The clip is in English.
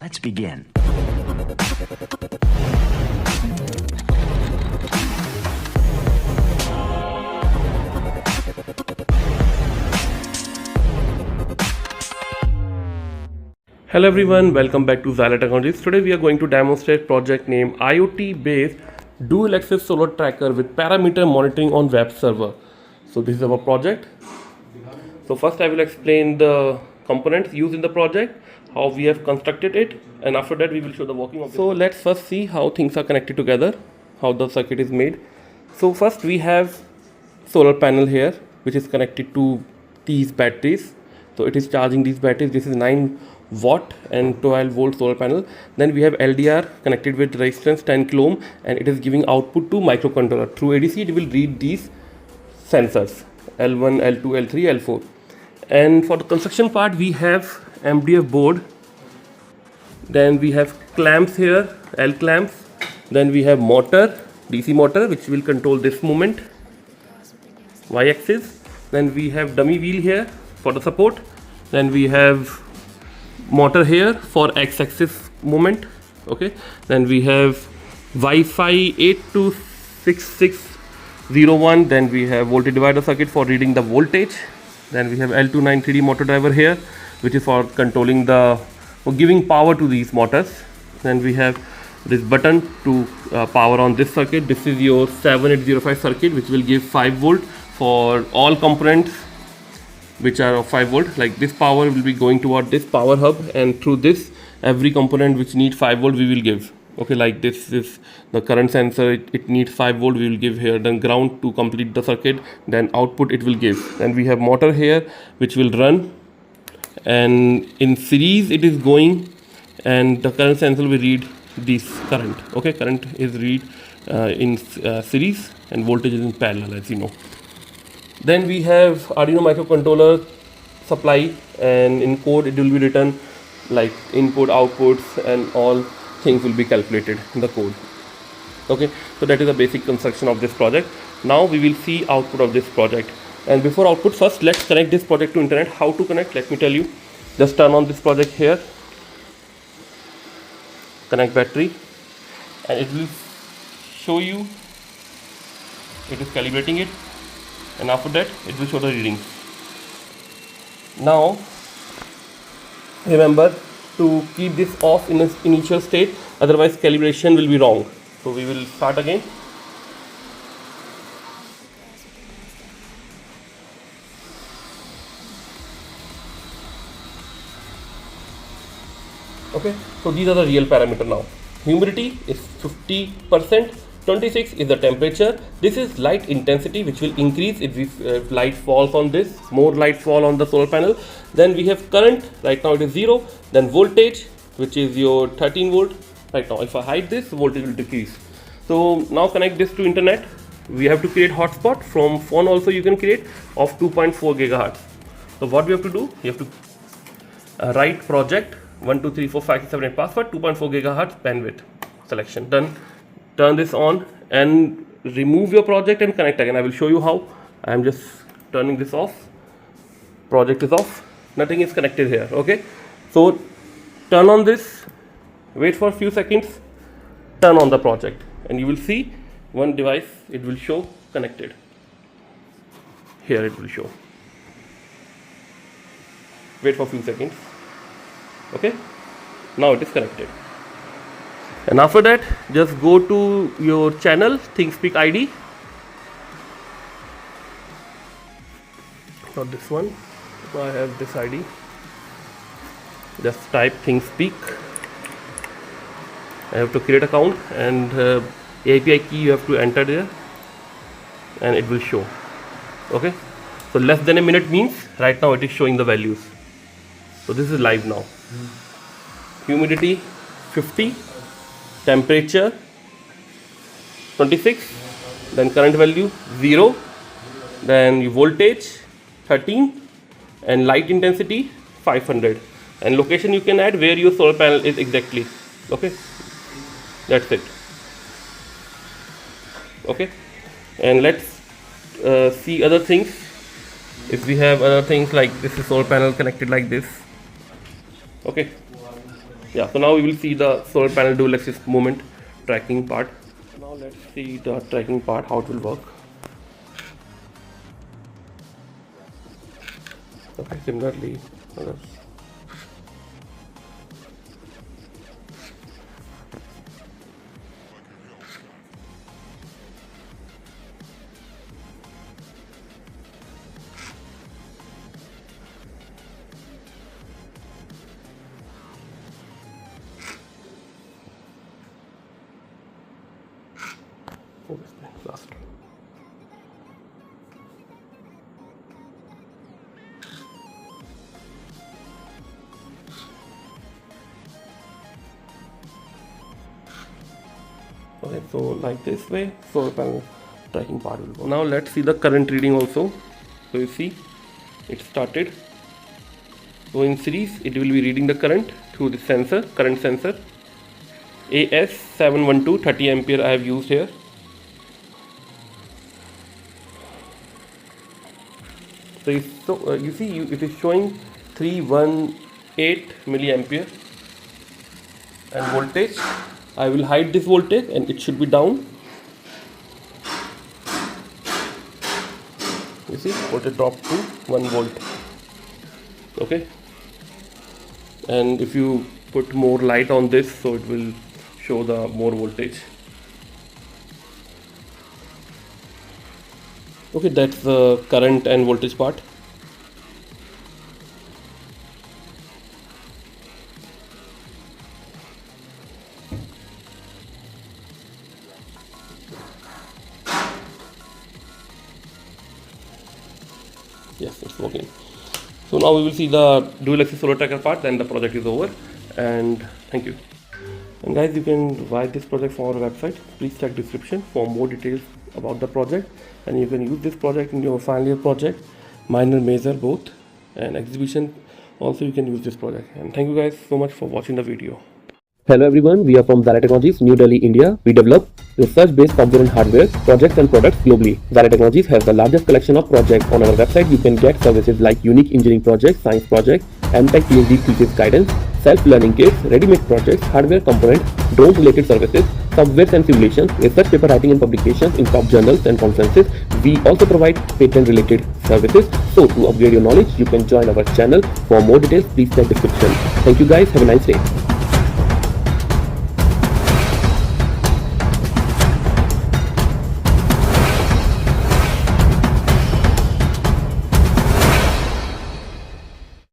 Let's begin. Hello everyone, welcome back to Xilir Technologies. Today we are going to demonstrate project named IoT-based dual axis solar tracker with parameter monitoring on web server. So this is our project. So first I will explain the components used in the project, how we have constructed it, and after that we will show the working of it. So let's first see how things are connected together, how the circuit is made. So first we have solar panel here which is connected to these batteries. So it is charging these batteries. This is 9 watt and 12 volt solar panel. Then we have LDR connected with resistance 10 kilo ohm, and it is giving output to microcontroller. Through ADC it will read these sensors L1, L2, L3, L4. And for the construction part we have MDF board. Then we have clamps here, L clamps. Then we have motor, DC motor, which will control this movement, Y axis. Then we have dummy wheel here for the support. Then we have motor here for X axis movement. Okay. Then we have Wi-Fi 826601. Then we have voltage divider circuit for reading the voltage. Then we have L293D motor driver here, which is for controlling for giving power to these motors. Then we have this button to power on this circuit. This is your 7805 circuit, which will give 5 volt for all components which are of 5 volt. Like this power will be going toward this power hub, and through this every component which needs 5 volt we will give. Okay, like this is the current sensor, it needs 5 volt, we will give here. Then ground to complete the circuit, then output it will give. Then we have motor here which will run, and in series it is going, and the current sensor will read this current. Okay, current is read in series and voltage is in parallel, as you know. Then we have Arduino microcontroller supply, and in code it will be written like input, outputs, and all things will be calculated in the code. Okay, so that is the basic construction of this project. Now we will see output of this project. And before output, first let's connect this project to internet. How to connect? Let me tell you. Just turn on this project here, connect battery, and it will show you it is calibrating it, and after that it will show the readings. Now remember to keep this off in its initial state, otherwise calibration will be wrong. So we will start again. Okay, so these are the real parameter now. Humidity is 50%, 26 is the temperature. This is light intensity, which will increase if light falls on this, more light fall on the solar panel. Then we have current, right now it is 0. Then voltage, which is your 13 volt. Right now if I hide this, voltage will decrease. So now connect this to internet. We have to create hotspot. From phone also you can create of 2.4 gigahertz. So what we have to do, you have to write project 1 2 3 4 5 6 7 8 password 2.4 gigahertz bandwidth selection. Done. Turn this on and remove your project and connect again. I will show you how. I am just turning this off. Project is off. Nothing is connected here. Okay. So turn on this. Wait for a few seconds. Turn on the project, and you will see one device. It will show connected. Here it will show. Wait for a few seconds. Okay. Now it is connected. And after that, just go to your channel, ThingSpeak ID. Not this one. I have this ID. Just type ThingSpeak. I have to create account, and API key you have to enter there, and it will show. Okay. So less than a minute means right now it is showing the values. So this is live now. Humidity 50. Temperature 26, then current value 0, then voltage 13, and light intensity 500, and location you can add where your solar panel is exactly. Okay, that's it. Okay, and let's see other things. If we have other things like this is solar panel connected like this. Okay, Yeah, so now we will see the solar panel dual axis movement tracking part. Now let's see the tracking part, how it will work. Okay, similarly, last. Okay, so like this way, solar panel tracking part will go. Now let's see the current reading also. So you see, it started. So in series, it will be reading the current through the sensor, current sensor. AS712 30 ampere I have used here. So you see, it is showing 318 milliampere and voltage. I will hide this voltage and it should be down. You see, voltage dropped to 1 volt. Okay, and if you put more light on this, so it will show the more voltage. Okay, that's the current and voltage part. Yes, it's working. So now we will see the dual axis solar tracker part, then the project is over, and thank you. And guys, you can buy this project from our website. Please check description for more details about the project, and you can use this project in your final year project, minor, major, both, and exhibition also you can use this project. And thank you guys so much for watching the video. Hello everyone, we are from Xilir Technologies, New Delhi, India. We develop research-based component hardware, projects and products globally. Xilir Technologies has the largest collection of projects. On our website, you can get services like unique engineering projects, science projects, MTech PhD thesis guidance, self-learning kits, ready-made projects, hardware components, drones-related services, software and simulations, research paper writing and publications in top journals and conferences. We also provide patent-related services. So to upgrade your knowledge, you can join our channel. For more details, please check description. Thank you guys. Have a nice day.